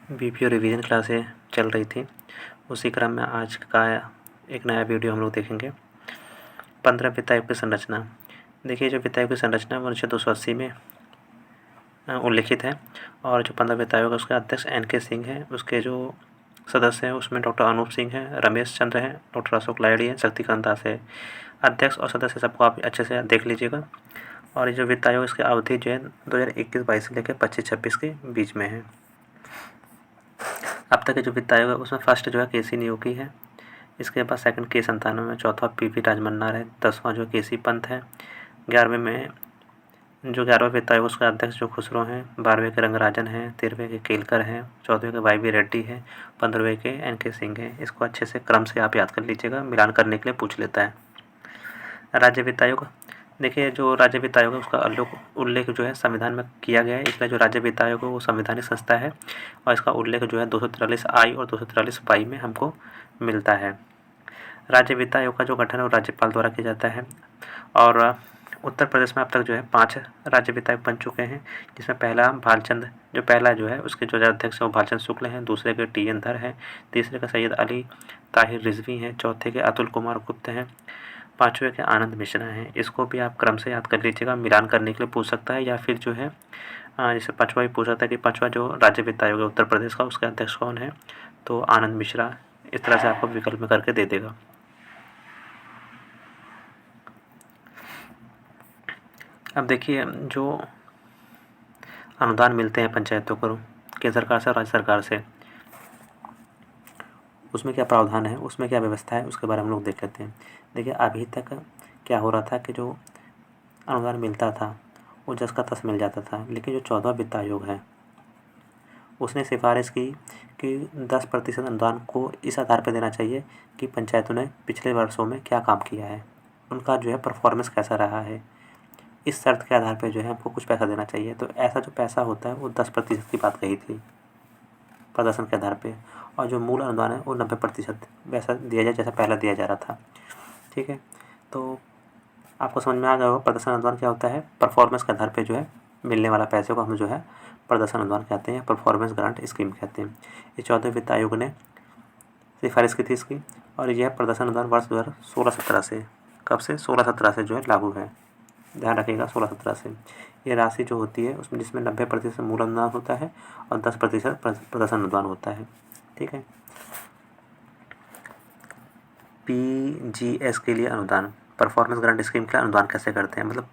BPO revision क्लासें चल रही थी, उसी क्रम में आज का एक नया वीडियो हम लोग देखेंगे। 15 वित्त आयोग की संरचना। देखिए, जो वित्त आयोग की संरचना है 1980 में उल्लिखित है और जो 15 वित्त आयोग है उसके अध्यक्ष NK सिंह हैं। उसके जो सदस्य हैं उसमें डॉक्टर अनूप सिंह हैं, रमेश चंद्र हैं, डॉक्टर अशोक लाहिड़ी हैं, शक्तिकांत दास है। अध्यक्ष और सदस्य सबको आप अच्छे से देख लीजिएगा। और ये जो वित्त आयोग इसकी अवधि जो है 2021-22 से लेकर 25-26 के बीच में है। अब तक के जो वित्त आयोग है उसमें फर्स्ट जो है KC नियोगी है, इसके बाद सेकंड K97 में, चौथा PV राजमन्नार है, 10वां जो KC पंत है, 11वें में जो 11वां वित्त आयोग उसका अध्यक्ष जो खुसरो हैं, 12वें के रंगराजन हैं, 13वें के केलकर हैं, 14वें के YV रेड्डी है, 15वें के NK सिंह है। इसको अच्छे से क्रम से आप याद कर लीजिएगा, मिलान करने के लिए पूछ लेता है। राज्य वित्त आयोग। देखिए, जो राज्य वित्त आयोग है उसका उल्लेख जो है संविधान में किया गया है, इसलिए जो राज्य वित्त आयोग है वो संवैधानिक संस्था है और इसका उल्लेख जो है 243I और 243Y में हमको मिलता है। राज्य वित्त आयोग का जो गठन है वो राज्यपाल द्वारा किया जाता है और उत्तर प्रदेश में अब तक जो है 5 राज्य वित्त आयोग बन चुके हैं, जिसमें पहला भालचंद जो पहला जो है उसके जो अध्यक्ष है वो भालचंद शुक्ल हैं, दूसरे के TN धर हैं, तीसरे के सैयद अली ताहिर रिजवी हैं, चौथे के अतुल कुमार गुप्त हैं, 5वें के आनंद मिश्रा हैं। इसको भी आप क्रम से याद कर लीजिएगा, मिलान करने के लिए पूछ सकता है या फिर जो है जैसे 5वां भी पूछ सकता है कि 5वां जो राज्य वित्त आयोग है उत्तर प्रदेश का उसके अध्यक्ष कौन है, तो आनंद मिश्रा। इस तरह से आपको विकल्प में करके दे देगा। अब देखिए, जो अनुदान मिलते हैं पंचायतों को केंद्र सरकार से और राज्य सरकार से, उसमें क्या प्रावधान है, उसमें क्या व्यवस्था है, उसके बारे में हम लोग देख लेते हैं। देखिए, अभी तक क्या हो रहा था कि जो अनुदान मिलता था वो जस का तस मिल जाता था, लेकिन जो 14वां वित्त आयोग है उसने सिफारिश की कि 10% अनुदान को इस आधार पर देना चाहिए कि पंचायतों ने पिछले वर्षों में क्या काम किया है, उनका जो है परफॉर्मेंस कैसा रहा है। इस शर्त के आधार पर जो है हमको कुछ पैसा देना चाहिए। तो ऐसा जो पैसा होता है वो 10% की बात कही थी प्रदर्शन के आधार पे, और जो मूल अनुदान है वो 90% वैसा दिया जाए जैसा पहले दिया जा रहा था। ठीक है, तो आपको समझ में आ गया होगा प्रदर्शन अनुदान क्या होता है। परफॉर्मेंस के आधार पे जो है मिलने वाला पैसे को हम जो है प्रदर्शन अनुदान कहते हैं, परफॉर्मेंस ग्रांट स्कीम कहते हैं। ये 14वें वित्त आयोग ने सिफारिश की थी इसकी, और यह प्रदर्शन अनुदान वर्ष 2016-17 से, कब से, 16-17 से जो है लागू है। ध्यान रखिएगा, 16-17 से। ये राशि जो होती है उसमें जिसमें 90% मूल अनुदान होता है और 10% प्रदर्शन अनुदान होता है। ठीक है। PGS के लिए अनुदान, परफॉर्मेंस ग्रांट स्कीम के लिए अनुदान कैसे करते हैं, मतलब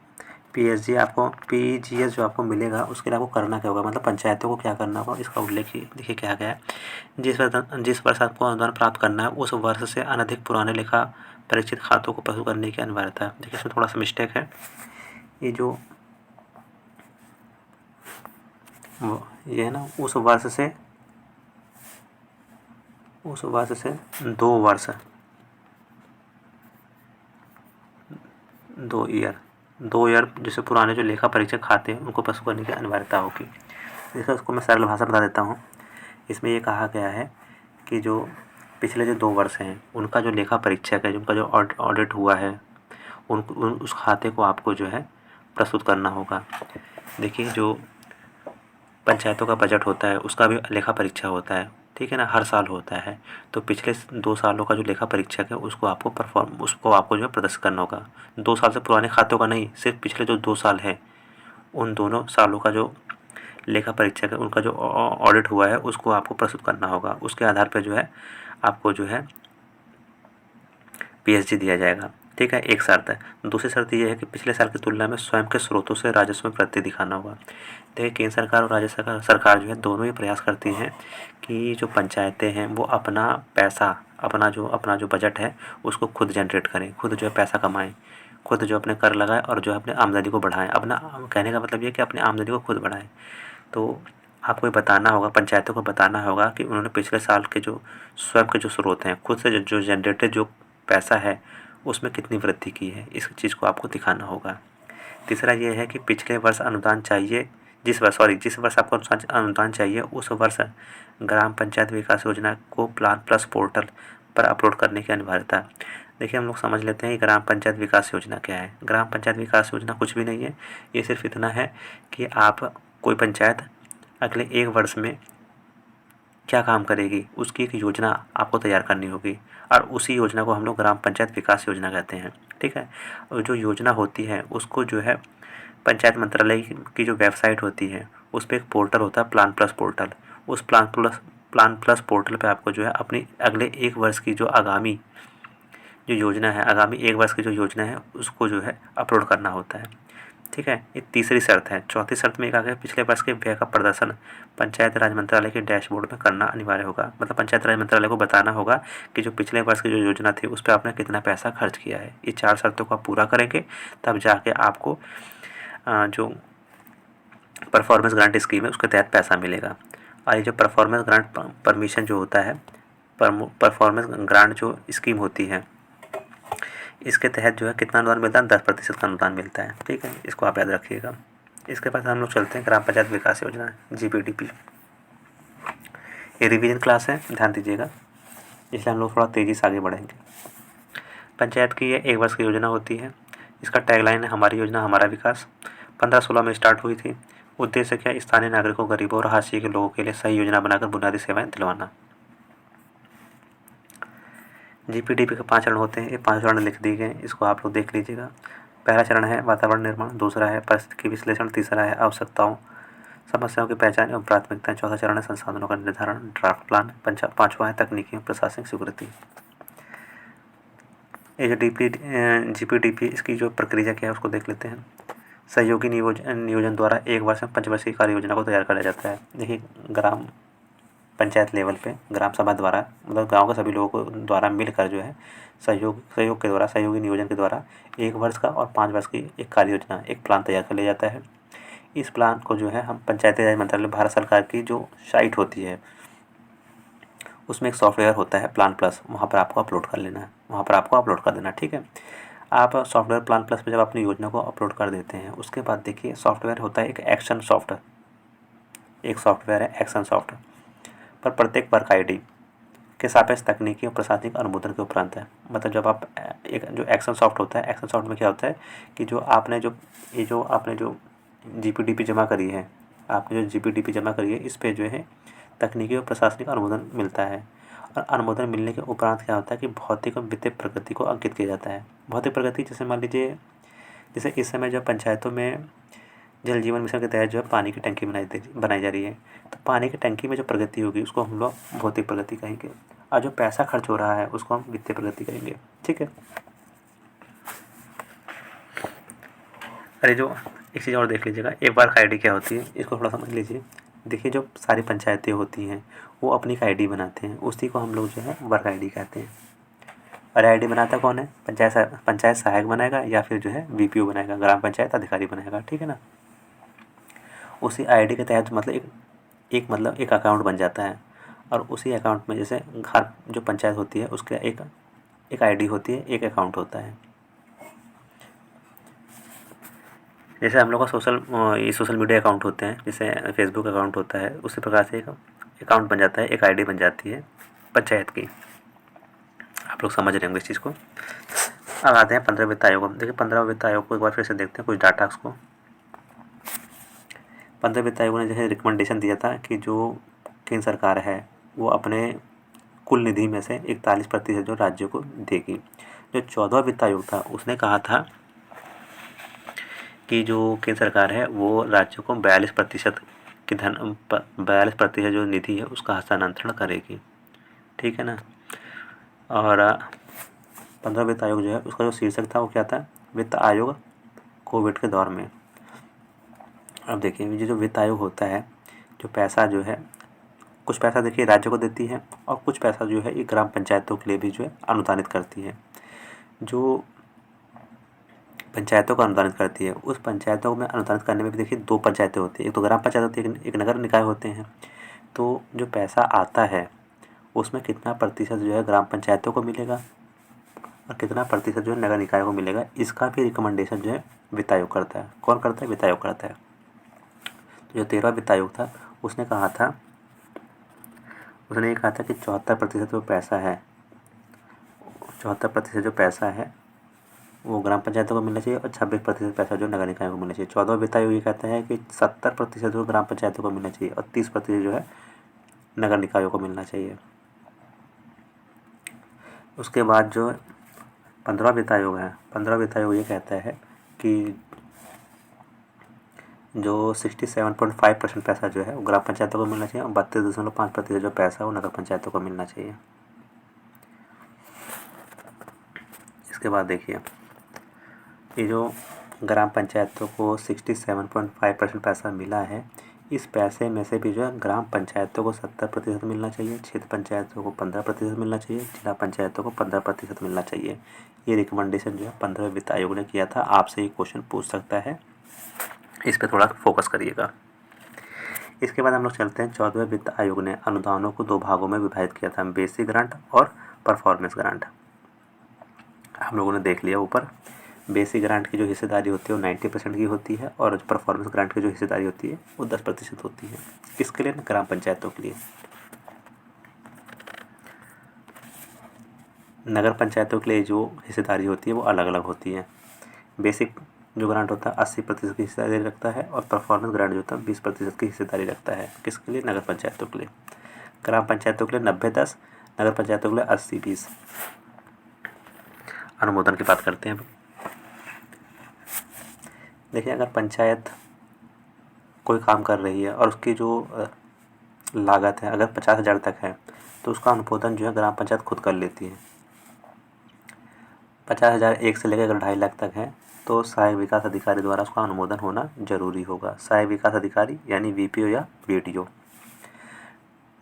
PGS जो आपको मिलेगा उसके लिए आपको करना क्या होगा, मतलब पंचायतों को क्या करना होगा, इसका उल्लेख देखिए क्या गया है। जिस वर्ष आपको अनुदान प्राप्त करना है उस वर्ष से अनधिक पुराने लेखा परीक्षित खातों को प्रस्तुत करने की अनिवार्यता है। देखिए, इसमें थोड़ा सा मिस्टेक है। ये जो ये है ना, उस वर्ष से 2 ईयर जैसे पुराने जो लेखा परीक्षक खाते हैं उनको प्रस्तुत करने की अनिवार्यता होगी। जैसे उसको मैं सरल भाषा बता देता हूँ। इसमें ये कहा गया है कि जो पिछले जो 2 वर्ष हैं उनका जो लेखा परीक्षक है, उनका जो ऑडिट हुआ है, उस खाते को आपको जो है प्रस्तुत करना होगा। देखिए, जो पंचायतों का बजट होता है उसका भी लेखा परीक्षा होता है, ठीक है ना, हर साल होता है। तो पिछले 2 सालों का जो लेखा परीक्षक है उसको आपको जो है प्रदर्शित करना होगा। 2 साल से पुराने खातों का नहीं, सिर्फ पिछले जो 2 साल है उन दोनों सालों का जो लेखा परीक्षक है उनका जो ऑडिट हुआ है उसको आपको प्रस्तुत करना होगा। उसके आधार पर जो है आपको जो है PSG दिया जाएगा। ठीक है, एक शर्त है। दूसरी शर्त ये है कि पिछले साल की तुलना में स्वयं के स्रोतों से राजस्व में वृद्धि दिखाना होगा। देखिए, केंद्र सरकार और राज्य सरकार जो है दोनों ही प्रयास करती हैं कि जो पंचायतें हैं वो अपना पैसा, अपना जो बजट है उसको खुद जनरेट करें, खुद जो है पैसा कमाएं, खुद जो अपने कर लगाएं और जो है अपने आमदनी को बढ़ाएं। अपना कहने का मतलब ये कि अपनी आमदनी को खुद बढ़ाएं। तो आपको ये बताना होगा, पंचायतों को बताना होगा कि उन्होंने पिछले साल के जो स्वयं के जो स्रोत हैं, खुद से जो जनरेटेड जो पैसा है उसमें कितनी वृद्धि की है, इस चीज़ को आपको दिखाना होगा। तीसरा ये है कि पिछले वर्ष अनुदान चाहिए, जिस वर्ष आपको अनुदान चाहिए उस वर्ष ग्राम पंचायत विकास योजना को प्लान प्लस पोर्टल पर अपलोड करने की अनिवार्यता। देखिए, हम लोग समझ लेते हैं कि ग्राम पंचायत विकास योजना क्या है। ग्राम पंचायत विकास योजना कुछ भी नहीं है, ये सिर्फ इतना है कि आप कोई पंचायत अगले 1 वर्ष में क्या काम करेगी, उसकी एक योजना आपको तैयार करनी होगी और उसी योजना को हम लोग ग्राम पंचायत विकास योजना कहते हैं। ठीक है। और जो योजना होती है उसको जो है पंचायत मंत्रालय की जो वेबसाइट होती है उस पर एक पोर्टल होता है, प्लान प्लस पोर्टल। उस प्लान प्लस पोर्टल पे आपको जो है अपनी अगले 1 वर्ष की जो आगामी जो योजना है, आगामी 1 वर्ष की जो योजना है उसको जो है अपलोड करना होता है। ठीक है। ये तीसरी शर्त है। चौथी शर्त में एक आ गया, पिछले वर्ष के व्यय का प्रदर्शन पंचायत राज मंत्रालय के डैशबोर्ड में करना अनिवार्य होगा। मतलब पंचायत राज मंत्रालय को बताना होगा कि जो पिछले वर्ष की जो योजना थी उस पर आपने कितना पैसा खर्च किया है। ये 4 शर्तों को आप पूरा करेंगे तब जाके आपको जो परफॉर्मेंस ग्रांट स्कीम है उसके तहत पैसा मिलेगा। और ये जो परफॉर्मेंस ग्रांट परमिशन जो होता है, परफॉर्मेंस ग्रांट जो स्कीम होती है इसके तहत जो है कितना अनुदान मिलता है, 10% का अनुदान मिलता है। ठीक है, इसको आप याद रखिएगा। इसके बाद हम लोग चलते हैं ग्राम पंचायत विकास योजना, GPDP। ये रिवीजन क्लास है, ध्यान दीजिएगा, इसलिए हम लोग थोड़ा तेज़ी से आगे बढ़ेंगे। पंचायत की ये 1 वर्ष की योजना होती है। इसका टैगलाइन है हमारी योजना हमारा विकास। 1516 में स्टार्ट हुई थी। उद्देश्य क्या, स्थानीय नागरिकों, गरीबों और हाशिए के लोगों के लिए सही योजना बनाकर बुनियादी सेवाएं दिलवाना। GPDP के 5 चरण होते हैं। ये 5 चरण लिख दिए गए, इसको आप लोग देख लीजिएगा। पहला चरण है वातावरण निर्माण, दूसरा है परिस्थिति विश्लेषण, तीसरा है आवश्यकताओं समस्याओं की पहचान एवं प्राथमिकताएं, चौथा चरण है संसाधनों का निर्धारण, ड्राफ्ट प्लान, पाँचवा है तकनीकी एवं प्रशासनिक स्वीकृति। ये जो GPDP इसकी जो प्रक्रिया क्या है उसको देख लेते हैं। सहयोगी नियोजन द्वारा 1 वर्ष में पंचवर्षीय कार्य योजना को तैयार करा जाता है। देखिए, ग्राम पंचायत लेवल पे ग्राम सभा द्वारा, मतलब गांव के सभी लोगों को द्वारा मिलकर जो है सहयोग के द्वारा, सहयोगी नियोजन के द्वारा 1 वर्ष का और 5 वर्ष की एक कार्य योजना, एक प्लान तैयार कर लिया जाता है। इस प्लान को जो है हम पंचायती राज मंत्रालय, भारत सरकार की जो साइट होती है उसमें एक सॉफ्टवेयर होता है प्लान प्लस, वहाँ पर आपको अपलोड कर लेना है, वहाँ पर आपको अपलोड कर देना। ठीक है। आप सॉफ्टवेयर प्लान प्लस में जब अपनी योजना को अपलोड कर देते हैं उसके बाद देखिए सॉफ्टवेयर होता है एक एक्शन सॉफ्टवेयर, एक सॉफ्टवेयर है एक्शन सॉफ्टवेयर पर प्रत्येक वर्क ID के सापेक्ष तकनीकी और प्रशासनिक अनुमोदन के उपरांत है। मतलब जब आप एक जो एक्शन सॉफ्ट होता है, एक्शन सॉफ्ट में क्या होता है कि जो आपने जो GPDP जमा करी है, आपने जो GPDP जमा करी है इस पे जो है तकनीकी और प्रशासनिक अनुमोदन मिलता है। और अनुमोदन मिलने के उपरांत क्या होता है कि भौतिक और वित्तीय प्रगति को अंकित किया जाता है। भौतिक प्रगति जैसे मान लीजिए, जैसे इस समय जो पंचायतों में जल जीवन मिशन के तहत जो है पानी की टंकी बनाई जा रही है, तो पानी की टंकी में जो प्रगति होगी उसको हम लोग भौतिक प्रगति कहेंगे, और जो पैसा खर्च हो रहा है उसको हम वित्तीय प्रगति कहेंगे। ठीक है। अरे जो एक चीज़ और देख लीजिएगा, एक वर्क ID क्या होती है इसको थोड़ा समझ लीजिए। देखिए, जो सारी पंचायतें होती हैं वो अपनी एक ID बनाते हैं, उसी को हम लोग जो है वर्क ID कहते हैं। और ID बनाता कौन है, पंचायत सहायक बनाएगा या फिर जो है VPO बनाएगा, ग्राम पंचायत अधिकारी बनाएगा। ठीक है ना। उसी ID के तहत मतलब एक अकाउंट बन जाता है, और उसी अकाउंट में जैसे हर जो पंचायत होती है उसका एक ID होती है, एक अकाउंट होता है। जैसे हम लोग का सोशल मीडिया अकाउंट होते हैं, जैसे फेसबुक अकाउंट होता है, उसी प्रकार से एक अकाउंट बन जाता है, एक ID बन जाती है पंचायत की। आप लोग समझ रहे होंगे इस चीज़ को। अब आते हैं 15 वित्त आयोग। देखिए 15 वित्त आयोग को एक बार फिर से देखते हैं कुछ डाटा को। 15 वित्त आयोग ने जो है रिकमेंडेशन दिया था कि जो केंद्र सरकार है वो अपने कुल निधि में से 41% जो राज्यों को देगी। जो 14वां वित्त आयोग था उसने कहा था कि जो केंद्र सरकार है वो राज्यों को 42% की 42% जो निधि है उसका हस्तांतरण करेगी। ठीक है ना। और 15 वित्त आयोग जो है उसका जो शीर्षक था वो क्या था, वित्त आयोग कोविड के दौर में। अब देखिए, ये जो वित्त आयोग होता है, जो पैसा जो है, कुछ पैसा देखिए राज्य को देती है और कुछ पैसा जो है ये ग्राम पंचायतों के लिए भी जो है अनुदानित करती है। जो पंचायतों को अनुदानित करती है, उस पंचायतों में अनुदानित करने में भी देखिए 2 पंचायतें होती है, एक तो ग्राम पंचायत होती है, एक नगर निकाय होते हैं। तो जो पैसा आता है उसमें कितना प्रतिशत जो है ग्राम पंचायतों को मिलेगा और कितना प्रतिशत जो है नगर निकाय को मिलेगा, इसका भी रिकमेंडेशन जो है वित्त आयोग करता है। कौन करता है, वित्त आयोग करता है। तो जो 13वां वित्त आयोग था उसने ये कहा था कि 74% जो पैसा है, 74% जो पैसा है वो ग्राम पंचायतों को मिलना चाहिए और 26% पैसा जो नगर निकाय को मिलना चाहिए। 14वां वित्त आयोग ये कहता है कि 70% जो ग्राम पंचायतों को मिलना चाहिए और 30% जो है नगर निकायों को मिलना चाहिए। उसके बाद जो 15वां वित्त आयोग है, 15वां वित्त आयोग ये कहता है कि जो 67.5% पैसा जो है वो ग्राम पंचायतों को मिलना चाहिए और 32.5% जो पैसा है वो नगर पंचायतों को मिलना चाहिए। इसके बाद देखिए, ये जो ग्राम पंचायतों को 67.5% पैसा मिला है, इस पैसे में से भी जो है ग्राम पंचायतों को 70% मिलना चाहिए, क्षेत्र पंचायतों को 15% मिलना चाहिए, जिला पंचायतों को 15% मिलना चाहिए। ये रिकमेंडेशन जो है 15वें वित्त आयोग ने किया था। आपसे ये क्वेश्चन पूछ सकता है, इस पर थोड़ा फोकस करिएगा। इसके बाद हम लोग चलते हैं 14वें वित्त आयोग ने अनुदानों को 2 भागों में विभाजित किया था, बेसिक ग्रांट और परफॉर्मेंस ग्रांट। हम लोगों ने देख लिया ऊपर, बेसिक ग्रांट की जो हिस्सेदारी होती है वो 90% की होती है और परफॉर्मेंस ग्रांट की जो हिस्सेदारी होती है वो 10% होती है। किसके लिए? ग्राम पंचायतों के लिए। नगर पंचायतों के लिए जो हिस्सेदारी होती है वो अलग अलग होती है। बेसिक जो ग्रांट होता है 80% की हिस्सेदारी रखता है और परफॉर्मेंस ग्रांट जो होता है 20% की हिस्सेदारी रखता है। किसके लिए? नगर पंचायतों के लिए। ग्राम पंचायतों के लिए 90-10, नगर पंचायतों के लिए 80-20। अनुमोदन की बात करते हैं। देखिए, अगर पंचायत कोई काम कर रही है और उसकी जो लागत है अगर 50,000 तक है तो उसका अनुमोदन जो है ग्राम पंचायत खुद कर लेती है। 50,000 एक से लेकर अगर 2.5 लाख तक है तो सहायक विकास अधिकारी द्वारा उसका अनुमोदन होना जरूरी होगा। सहायक विकास अधिकारी यानी VPO या BDO।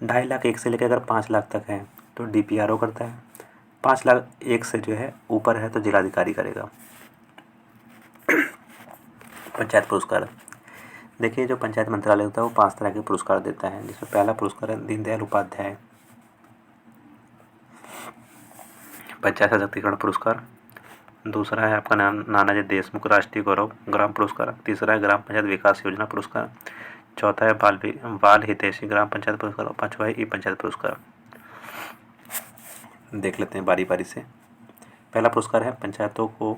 2.5 लाख एक से लेकर अगर 5 लाख तक है तो DPRO करता है। 5 लाख एक से जो है ऊपर है तो जिलाधिकारी करेगा। पंचायत पुरस्कार, देखिए जो पंचायत मंत्रालय होता है वो 5 तरह के पुरस्कार देता है, जिसमें पहला पुरस्कार है दीनदयाल उपाध्याय पंचायत सशक्तिकरण पुरस्कार। दूसरा है आपका नानाजी देशमुख राष्ट्रीय गौरव ग्राम पुरस्कार। तीसरा है ग्राम पंचायत विकास योजना पुरस्कार। चौथा है बाल हितैषी ग्राम पंचायत पुरस्कार और 5वां है ई-पंचायत पुरस्कार। देख लेते हैं बारी बारी से। पहला पुरस्कार है पंचायतों को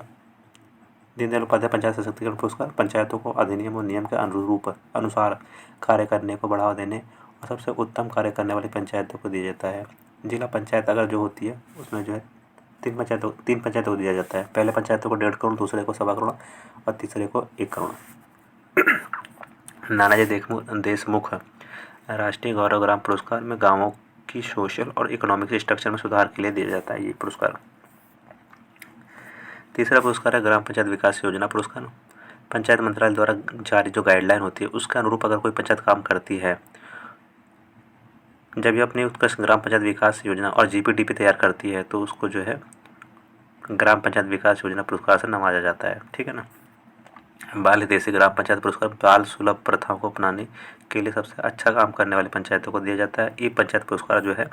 दीनदयाल उपाध्याय पंचायत सशक्तिकरण पुरस्कार। पंचायतों को अधिनियम और नियम के अनुसार कार्य करने को बढ़ावा देने और सबसे उत्तम कार्य करने वाली पंचायतों को दिया जाता है। जिला पंचायत अगर जो होती है उसमें जो है 3 पंचायतों को दिया जाता है। पहले पंचायतों को 1.5 करोड़, दूसरे को 1.25 करोड़ और तीसरे को 1 करोड़। नानाजी देशमुख राष्ट्रीय गौरव ग्राम पुरस्कार में गाँवों की सोशल और इकोनॉमिक स्ट्रक्चर में सुधार के लिए दिया जाता है ये पुरस्कार। तीसरा पुरस्कार है ग्राम पंचायत विकास योजना पुरस्कार। पंचायत मंत्रालय द्वारा जारी जो गाइडलाइन होती है उसके अनुरूप अगर कोई पंचायत काम करती है, जब ये अपनी उत्कृष्ट ग्राम पंचायत विकास योजना और GPDP तैयार करती है तो उसको जो है ग्राम पंचायत विकास योजना पुरस्कार से नवाजा जाता है। ठीक है ना। बाल हितैषी ग्राम पंचायत पुरस्कार बाल सुलभ प्रथाओं को अपनाने के लिए सबसे अच्छा काम करने वाली पंचायतों को दिया जाता है। ई-पंचायत पुरस्कार जो है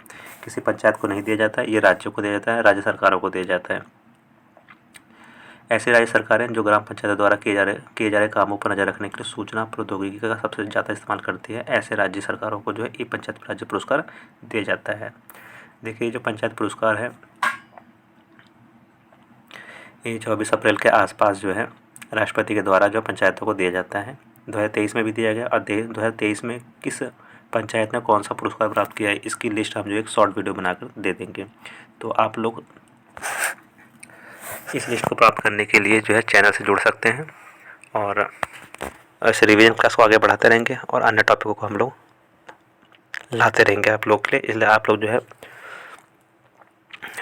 किसी पंचायत को नहीं दिया जाता है, ये राज्यों को दिया जाता है, राज्य सरकारों को दिया जाता है। ऐसी राज्य सरकारें जो ग्राम पंचायत द्वारा किए जा रहे कामों पर नजर रखने के लिए सूचना प्रौद्योगिकी का सबसे ज़्यादा इस्तेमाल करती है, ऐसे राज्य सरकारों को जो है ई-पंचायत राज्य पुरस्कार दिया जाता है। देखिए जो पंचायत पुरस्कार है ये 24 अप्रैल के आसपास जो है राष्ट्रपति के द्वारा जो पंचायतों को दिया जाता है। 2023 में भी दिया गया और 2023 में किस पंचायत ने कौन सा पुरस्कार प्राप्त किया है इसकी लिस्ट हम जो एक शॉर्ट वीडियो बनाकर दे देंगे। तो आप लोग इस लिस्ट को प्राप्त करने के लिए जो है चैनल से जुड़ सकते हैं और ऐसे रिवीजन क्लास को आगे बढ़ाते रहेंगे और अन्य टॉपिकों को हम लोग लाते रहेंगे आप लोग के लिए। इसलिए आप लोग जो है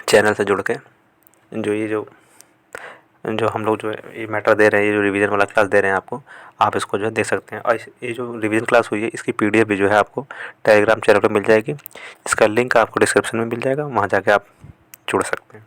चैनल से जुड़ के जो हम लोग जो है ये मैटर दे रहे हैं, ये जो रिवीजन वाला क्लास दे रहे हैं आपको, आप इसको जो है देख सकते हैं। और ये जो रिवीजन क्लास हुई है इसकी PDF भी जो है आपको टेलीग्राम चैनल पर मिल जाएगी। इसका लिंक आपको डिस्क्रिप्शन में मिल जाएगा, वहाँ जाके आप जुड़ सकते हैं।